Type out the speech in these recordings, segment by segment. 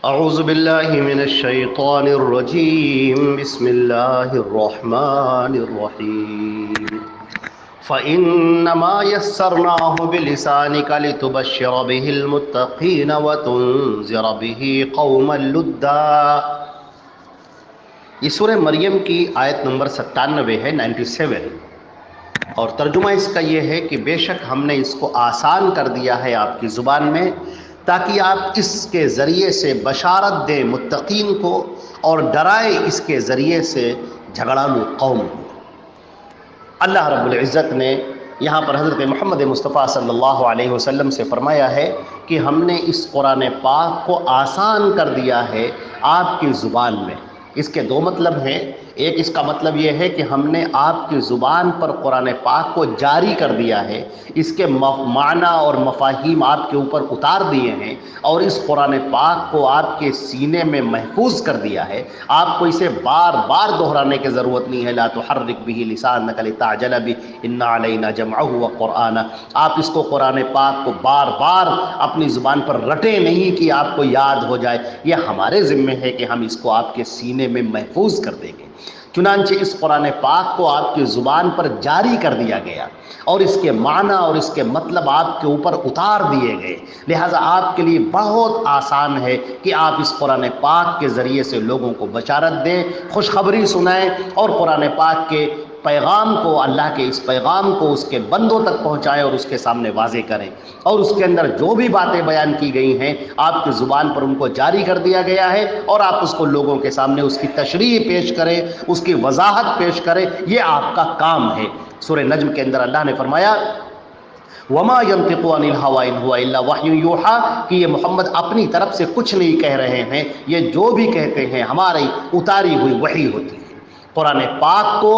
اعوذ باللہ من الشیطان الرجیم بسم اللہ الرحمن الرحیم فإنما يسرناه بلسانك لتبشر به المتقين وتنذر به قوما لدا۔ یہ سورہ مریم کی آیت نمبر 97 ہے، 97، اور ترجمہ اس کا یہ ہے کہ بے شک ہم نے اس کو آسان کر دیا ہے آپ کی زبان میں، تاکہ آپ اس کے ذریعے سے بشارت دیں متقین کو اور ڈرائے اس کے ذریعے سے جھگڑالو قوم کو۔ اللہ رب العزت نے یہاں پر حضرت محمد مصطفیٰ صلی اللہ علیہ وسلم سے فرمایا ہے کہ ہم نے اس قرآن پاک کو آسان کر دیا ہے آپ کی زبان میں۔ اس کے دو مطلب ہیں۔ ایک اس کا مطلب یہ ہے کہ ہم نے آپ کی زبان پر قرآن پاک کو جاری کر دیا ہے، اس کے معنی اور مفاہیم آپ کے اوپر اتار دیے ہیں، اور اس قرآن پاک کو آپ کے سینے میں محفوظ کر دیا ہے۔ آپ کو اسے بار بار دہرانے کی ضرورت نہیں ہے۔ لا تحرک به لسانک لتعجل به ان علینا جمعہ وقرآنہ۔ آپ اس کو قرآن پاک کو بار بار اپنی زبان پر رٹیں نہیں کہ آپ کو یاد ہو جائے، یہ ہمارے ذمہ ہے کہ ہم اس کو آپ کے سینے میں محفوظ کر دیں گے۔ چنانچہ اس قرآن پاک کو آپ کی زبان پر جاری کر دیا گیا، اور اس کے معنی اور اس کے مطلب آپ کے اوپر اتار دیے گئے، لہٰذا آپ کے لیے بہت آسان ہے کہ آپ اس قرآن پاک کے ذریعے سے لوگوں کو بشارت دیں، خوشخبری سنائیں، اور قرآن پاک کے پیغام کو، اللہ کے اس پیغام کو اس کے بندوں تک پہنچائیں اور اس کے سامنے واضح کریں، اور اس کے اندر جو بھی باتیں بیان کی گئی ہیں آپ کی زبان پر ان کو جاری کر دیا گیا ہے، اور آپ اس کو لوگوں کے سامنے اس کی تشریح پیش کریں، اس کی وضاحت پیش کریں، یہ آپ کا کام ہے۔ سورہ نجم کے اندر اللہ نے فرمایا وما ينطق عن الهوى ان هو الا وحی یوحی، کہ یہ محمد اپنی طرف سے کچھ نہیں کہہ رہے ہیں، یہ جو بھی کہتے ہیں ہماری اتاری ہوئی وحی ہوتی ہے۔ قرآن پاک کو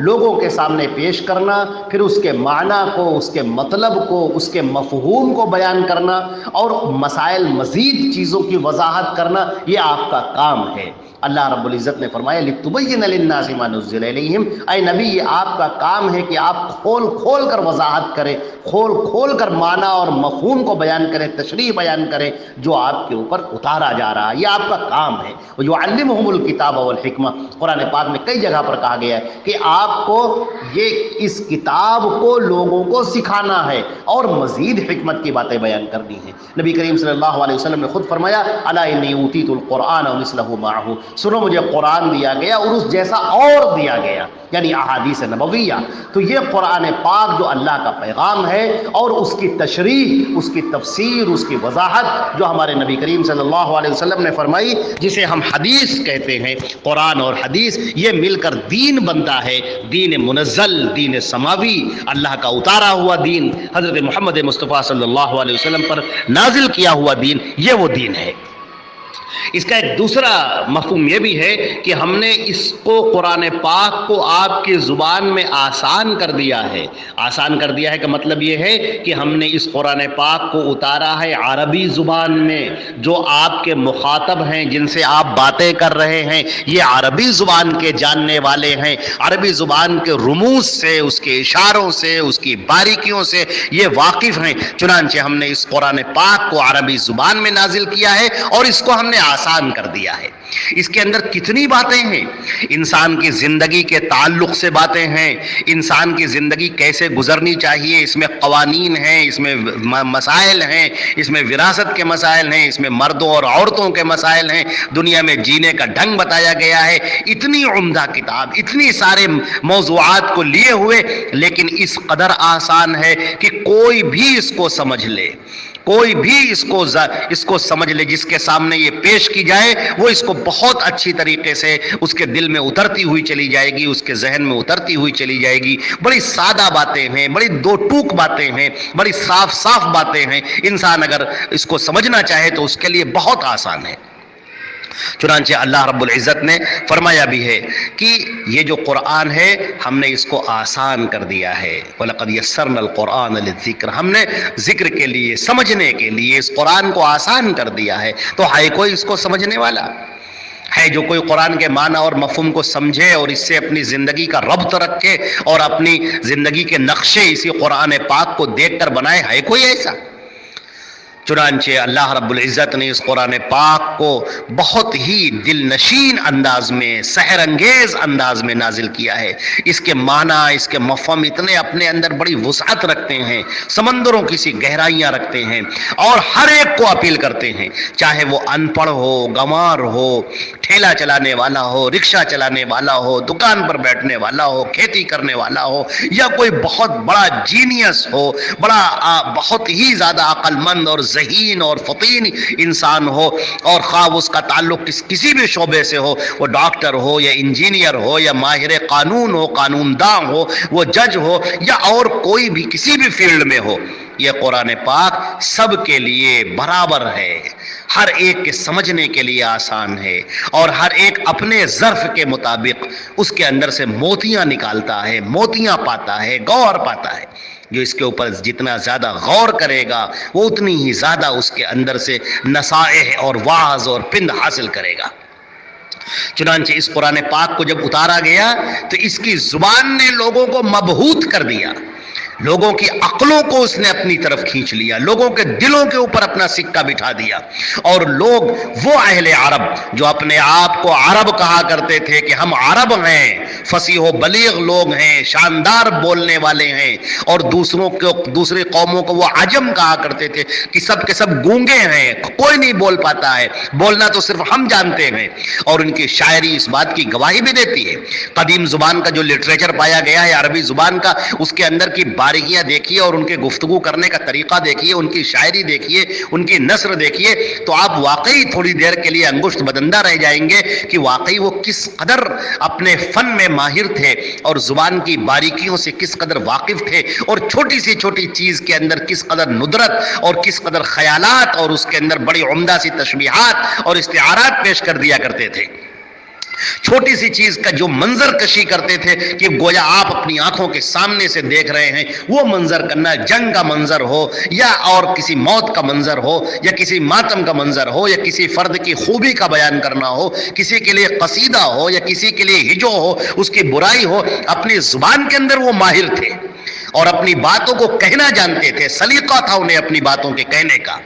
لوگوں کے سامنے پیش کرنا، پھر اس کے معنی کو، اس کے مطلب کو، اس کے مفہوم کو بیان کرنا، اور مسائل مزید چیزوں کی وضاحت کرنا، یہ آپ کا کام ہے۔ اللہ رب العزت نے فرمایا لِتُبَيِّنَ لِلنَّاسِ مَا نُزِّلَ إِلَيْهِمْ، اے نبی یہ آپ کا کام ہے کہ آپ کھول کھول کر وضاحت کریں، کھول کھول کر معنی اور مفہوم کو بیان کریں، تشریح بیان کریں جو آپ کے اوپر اتارا جا رہا ہے، یہ آپ کا کام ہے۔ وَيُعَلِّمُهُمُ الْكِتَابَ وَالْحِكْمَةَ، قرآن پاک میں کئی جگہ پر کہا گیا ہے کہ آپ کو یہ اس کتاب کو لوگوں کو سکھانا ہے اور مزید حکمت کی باتیں بیان کرنی ہے۔ نبی کریم صلی اللہ علیہ وسلم نے خود فرمایا الا انی اوتیت القرآن ومثلہ معہ، سنو مجھے قرآن دیا گیا اور اس جیسا اور دیا گیا، یعنی احادیث نبویہ۔ تو یہ قرآن پاک جو اللہ کا پیغام ہے، اور اس کی تشریح، اس کی تفسیر، اس کی وضاحت جو ہمارے نبی کریم صلی اللہ علیہ وسلم نے فرمائی، جسے ہم حدیث کہتے ہیں، قرآن اور حدیث یہ مل کر دین بنتا ہے، دین منزل، دین سماوی، اللہ کا اتارا ہوا دین، حضرت محمد مصطفیٰ صلی اللہ علیہ وسلم پر نازل کیا ہوا دین، یہ وہ دین ہے۔ اس کا ایک دوسرا مفہوم یہ بھی ہے کہ ہم نے اس کو قرآن پاک کو آپ کی زبان میں آسان کر دیا ہے۔ آسان کر دیا ہے کا مطلب یہ ہے کہ ہم نے اس قرآن پاک کو اتارا ہے عربی زبان میں، جو آپ کے مخاطب ہیں، جن سے آپ باتیں کر رہے ہیں، یہ عربی زبان کے جاننے والے ہیں، عربی زبان کے رموز سے، اس کے اشاروں سے، اس کی باریکیوں سے یہ واقف ہیں۔ چنانچہ ہم نے اس قرآن پاک کو عربی زبان میں نازل کیا ہے، اور اس کو ہم نے آسان کر دیا ہے۔ اس کے اندر کتنی باتیں ہیں، انسان کی زندگی کے تعلق سے باتیں ہیں، انسان کی زندگی کیسے گزرنی چاہیے، اس میں قوانین ہیں، اس میں مسائل ہیں، اس میں وراثت کے مسائل ہیں، اس میں مردوں اور عورتوں کے مسائل ہیں، دنیا میں جینے کا ڈھنگ بتایا گیا ہے۔ اتنی عمدہ کتاب، اتنی سارے موضوعات کو لیے ہوئے، لیکن اس قدر آسان ہے کہ کوئی بھی اس کو سمجھ لے، کوئی بھی اس کو سمجھ لے، جس کے سامنے یہ پیش کی جائے وہ اس کو بہت اچھی طریقے سے اس کے دل میں اترتی ہوئی چلی جائے گی، اس کے ذہن میں اترتی ہوئی چلی جائے گی۔ بڑی سادہ باتیں ہیں، بڑی دو ٹوک باتیں ہیں، بڑی صاف صاف باتیں ہیں، انسان اگر اس کو سمجھنا چاہے تو اس کے لیے بہت آسان ہے۔ چنانچہ اللہ رب العزت نے فرمایا بھی ہے کہ یہ جو قرآن ہے ہم نے اس کو آسان کر دیا ہے۔ وَلَقَدْ يَسَّرْنَا الْقُرْآنَ لِلذِّكْرِ، ہم نے ذکر کے لیے، سمجھنے کے لیے اس قرآن کو آسان کر دیا ہے۔ تو ہے کوئی اس کو سمجھنے والا؟ ہے جو کوئی قرآن کے معنی اور مفہوم کو سمجھے اور اس سے اپنی زندگی کا ربط رکھے اور اپنی زندگی کے نقشے اسی قرآن پاک کو دیکھ کر بنائے؟ ہے کوئی ایسا؟ چنانچہ اللہ رب العزت نے اس قرآن پاک کو بہت ہی دل نشین انداز میں، سحر انگیز انداز میں نازل کیا ہے۔ اس کے معنی، اس کے مفہوم اتنے اپنے اندر بڑی وسعت رکھتے ہیں، سمندروں کی سی گہرائیاں رکھتے ہیں، اور ہر ایک کو اپیل کرتے ہیں، چاہے وہ ان پڑھ ہو، گنوار ہو، ٹھیلا چلانے والا ہو، رکشہ چلانے والا ہو، دکان پر بیٹھنے والا ہو، کھیتی کرنے والا ہو، یا کوئی بہت بڑا جینیس ہو، بہت ہی زیادہ عقل مند اور ذہین اور فطین انسان ہو، اور خواہ اس کا تعلق کسی بھی شعبے سے ہو، وہ ڈاکٹر ہو یا انجینئر ہو یا ماہر قانون ہو، قانون داں ہو، وہ جج ہو، یا اور کوئی بھی کسی بھی فیلڈ میں ہو، یہ قرآن پاک سب کے لیے برابر ہے، ہر ایک کے سمجھنے کے لیے آسان ہے، اور ہر ایک اپنے ظرف کے مطابق اس کے اندر سے موتیاں نکالتا ہے، موتیاں پاتا ہے، گوہر پاتا ہے۔ جو اس کے اوپر جتنا زیادہ غور کرے گا وہ اتنی ہی زیادہ اس کے اندر سے نصائح اور واعظ اور پند حاصل کرے گا۔ چنانچہ اس قرآن پاک کو جب اتارا گیا تو اس کی زبان نے لوگوں کو مبہوت کر دیا، لوگوں کی عقلوں کو اس نے اپنی طرف کھینچ لیا، لوگوں کے دلوں کے اوپر اپنا سکہ بٹھا دیا، اور لوگ وہ اہل عرب جو اپنے آپ کو عرب کہا کرتے تھے کہ ہم عرب ہیں، فصیح و بلیغ لوگ ہیں، شاندار بولنے والے ہیں، اور دوسری قوموں کو وہ عجم کہا کرتے تھے کہ سب کے سب گونگے ہیں، کوئی نہیں بول پاتا ہے، بولنا تو صرف ہم جانتے ہیں، اور ان کی شاعری اس بات کی گواہی بھی دیتی ہے۔ قدیم زبان کا جو لٹریچر پایا گیا ہے عربی زبان کا، اس کے اندر کی باریکیاں دیکھیے اور ان کے گفتگو کرنے کا طریقہ دیکھیے، ان کی شاعری دیکھیے، ان کی نثر دیکھیے، تو آپ واقعی تھوڑی دیر کے لیے انگشت بدندہ رہ جائیں گے کہ واقعی وہ کس قدر اپنے فن میں ماہر تھے، اور زبان کی باریکیوں سے کس قدر واقف تھے، اور چھوٹی سی چھوٹی چیز کے اندر کس قدر ندرت اور کس قدر خیالات اور اس کے اندر بڑی عمدہ سی تشبیہات اور استعارات پیش کر دیا کرتے تھے۔ چھوٹی سی چیز کا جو منظر کشی کرتے تھے کہ گویا آپ اپنی آنکھوں کے سامنے سے دیکھ رہے ہیں، وہ منظر کرنا، جنگ کا منظر ہو یا اور کسی موت کا منظر ہو یا کسی ماتم کا منظر ہو یا کسی فرد کی خوبی کا بیان کرنا ہو، کسی کے لیے قصیدہ ہو یا کسی کے لیے ہجو ہو، اس کی برائی ہو، اپنی زبان کے اندر وہ ماہر تھے اور اپنی باتوں کو کہنا جانتے تھے، سلیقہ تھا انہیں اپنی باتوں کے کہنے کا۔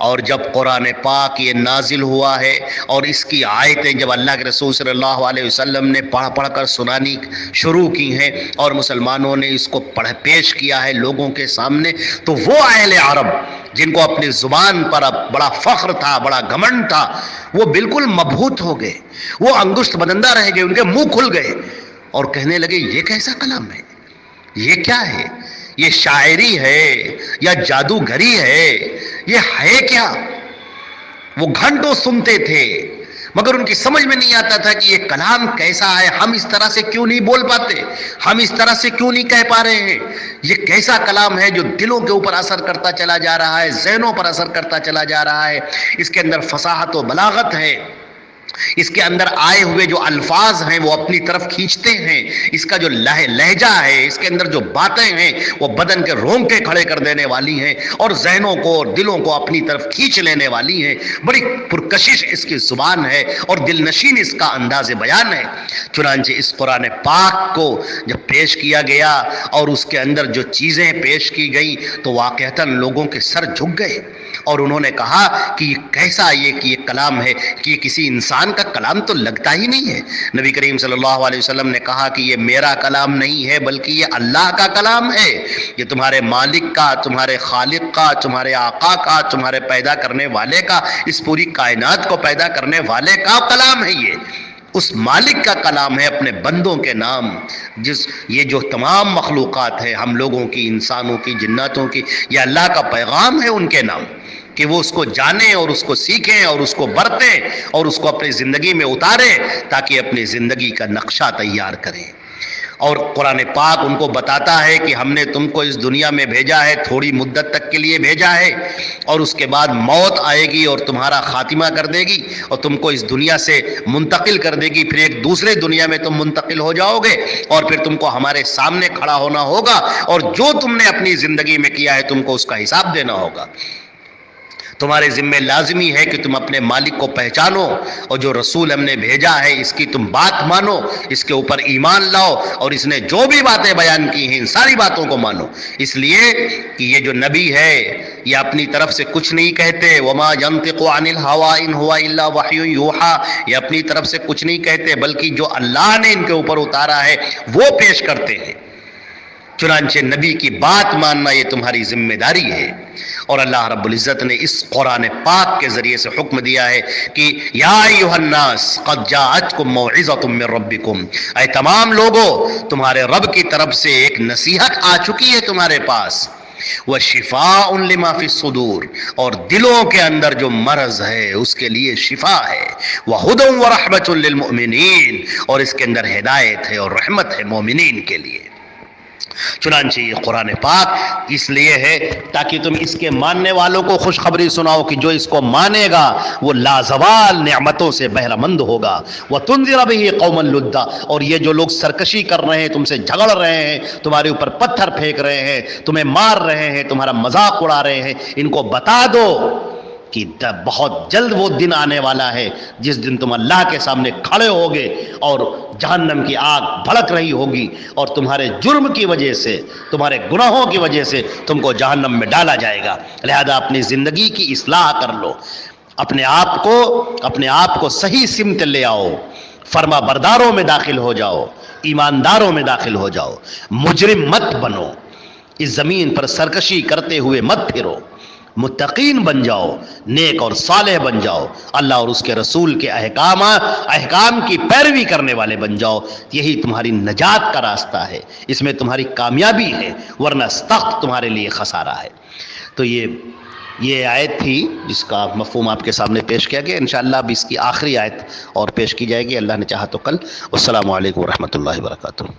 اور جب قرآن پاک یہ نازل ہوا ہے اور اس کی آیتیں جب اللہ کے رسول صلی اللہ علیہ وسلم نے پڑھ کر سنانی شروع کی ہیں اور مسلمانوں نے اس کو پیش کیا ہے لوگوں کے سامنے، تو وہ اہل عرب جن کو اپنی زبان پر بڑا فخر تھا، بڑا گھمنڈ تھا، وہ بالکل مبہوت ہو گئے، وہ انگشت بدندہ رہ گئے، ان کے منہ کھل گئے اور کہنے لگے یہ کیسا کلام ہے، یہ کیا ہے، یہ شاعری ہے یا جادوگری ہے، یہ ہے کیا؟ وہ گھنٹوں سنتے تھے مگر ان کی سمجھ میں نہیں آتا تھا کہ یہ کلام کیسا ہے، ہم اس طرح سے کیوں نہیں بول پاتے، ہم اس طرح سے کیوں نہیں کہہ پا رہے ہیں، یہ کیسا کلام ہے جو دلوں کے اوپر اثر کرتا چلا جا رہا ہے، ذہنوں پر اثر کرتا چلا جا رہا ہے، اس کے اندر فصاحت و بلاغت ہے، اس کے اندر آئے ہوئے جو الفاظ ہیں وہ اپنی طرف کھینچتے ہیں، اس کا جو لہجہ ہے، اس کے اندر جو باتیں ہیں وہ بدن کے رونگٹے کھڑے کر دینے والی ہیں اور ذہنوں کو اور دلوں کو اپنی طرف کھینچ لینے والی ہیں، بڑی پرکشش اس کی زبان ہے اور دل نشین اس کا انداز بیان ہے۔ چنانچہ اس قرآن پاک کو جب پیش کیا گیا اور اس کے اندر جو چیزیں پیش کی گئیں تو واقعتاً لوگوں کے سر جھک گئے اور انہوں نے کہا کہ یہ کیسا یہ کلام ہے کہ یہ کسی انسان کا کلام تو لگتا ہی نہیں ہے۔ نبی کریم صلی اللہ علیہ وسلم نے کہا کہ یہ میرا کلام نہیں ہے بلکہ یہ اللہ کا کلام ہے، یہ تمہارے مالک کا، تمہارے خالق کا، تمہارے آقا کا، تمہارے پیدا کرنے والے کا، اس پوری کائنات کو پیدا کرنے والے کا کلام ہے، یہ اس مالک کا کلام ہے اپنے بندوں کے نام، یہ جو تمام مخلوقات ہیں، ہم لوگوں کی، انسانوں کی، جناتوں کی، یہ اللہ کا پیغام ہے ان کے نام، کہ وہ اس کو جانیں اور اس کو سیکھیں اور اس کو برتیں اور اس کو اپنی زندگی میں اتاریں تاکہ اپنی زندگی کا نقشہ تیار کریں۔ اور قرآن پاک ان کو بتاتا ہے کہ ہم نے تم کو اس دنیا میں بھیجا ہے، تھوڑی مدت تک کے لیے بھیجا ہے، اور اس کے بعد موت آئے گی اور تمہارا خاتمہ کر دے گی اور تم کو اس دنیا سے منتقل کر دے گی، پھر ایک دوسرے دنیا میں تم منتقل ہو جاؤ گے اور پھر تم کو ہمارے سامنے کھڑا ہونا ہوگا اور جو تم نے اپنی زندگی میں کیا ہے تم کو اس کا حساب دینا ہوگا۔ تمہارے ذمہ لازمی ہے کہ تم اپنے مالک کو پہچانو اور جو رسول ہم نے بھیجا ہے اس کی تم بات مانو، اس کے اوپر ایمان لاؤ، اور اس نے جو بھی باتیں بیان کی ہیں ان ساری باتوں کو مانو۔ اس لیے کہ یہ جو نبی ہے یہ اپنی طرف سے کچھ نہیں کہتے، وما ينطق عن الهوى ان هو الا وحی یوحى، یہ اپنی طرف سے کچھ نہیں کہتے بلکہ جو اللہ نے ان کے اوپر اتارا ہے وہ پیش کرتے ہیں۔ چنانچہ نبی کی بات ماننا یہ تمہاری ذمہ داری ہے، اور اللہ رب العزت نے اس قرآن پاک کے ذریعے سے حکم دیا ہے کہ یا ایھا الناس قد جاءتکم موعظۃ من ربکم، اے تمام لوگوں تمہارے رب کی طرف سے ایک نصیحت آ چکی ہے تمہارے پاس، وشفاء لما فی الصدور، اور دلوں کے اندر جو مرض ہے اس کے لیے شفا ہے، وہدی ورحمۃ للمؤمنین، اور اس کے اندر ہدایت ہے اور رحمت ہے مومنین کے لیے۔ چنانچہ یہ قرآن پاک اس لیے ہے تاکہ تم اس کے ماننے والوں کو خوشخبری سناؤ کہ جو اس کو مانے گا وہ لازوال نعمتوں سے بہرہ مند ہوگا، وَتُنذِرَ بِهِ قَوْمًا لُدًّا، اور یہ جو لوگ سرکشی کر رہے ہیں، تم سے جھگڑ رہے ہیں، تمہارے اوپر پتھر پھینک رہے ہیں، تمہیں مار رہے ہیں، تمہارا مذاق اڑا رہے ہیں، ان کو بتا دو کہ بہت جلد وہ دن آنے والا ہے جس دن تم اللہ کے سامنے کھڑے ہوگے اور جہنم کی آگ بھڑک رہی ہوگی، اور تمہارے جرم کی وجہ سے، تمہارے گناہوں کی وجہ سے تم کو جہنم میں ڈالا جائے گا۔ لہذا اپنی زندگی کی اصلاح کر لو، اپنے آپ کو صحیح سمت لے آؤ، فرما برداروں میں داخل ہو جاؤ، ایمانداروں میں داخل ہو جاؤ، مجرم مت بنو، اس زمین پر سرکشی کرتے ہوئے مت پھرو، متقین بن جاؤ، نیک اور صالح بن جاؤ، اللہ اور اس کے رسول کے احکام کی پیروی کرنے والے بن جاؤ، یہی تمہاری نجات کا راستہ ہے، اس میں تمہاری کامیابی ہے، ورنہ سخت تمہارے لیے خسارہ ہے۔ تو یہ آیت تھی جس کا مفہوم آپ کے سامنے پیش کیا گیا، انشاءاللہ اب اس کی آخری آیت اور پیش کی جائے گی، اللہ نے چاہا تو کل۔ السلام علیکم ورحمۃ اللہ وبرکاتہ۔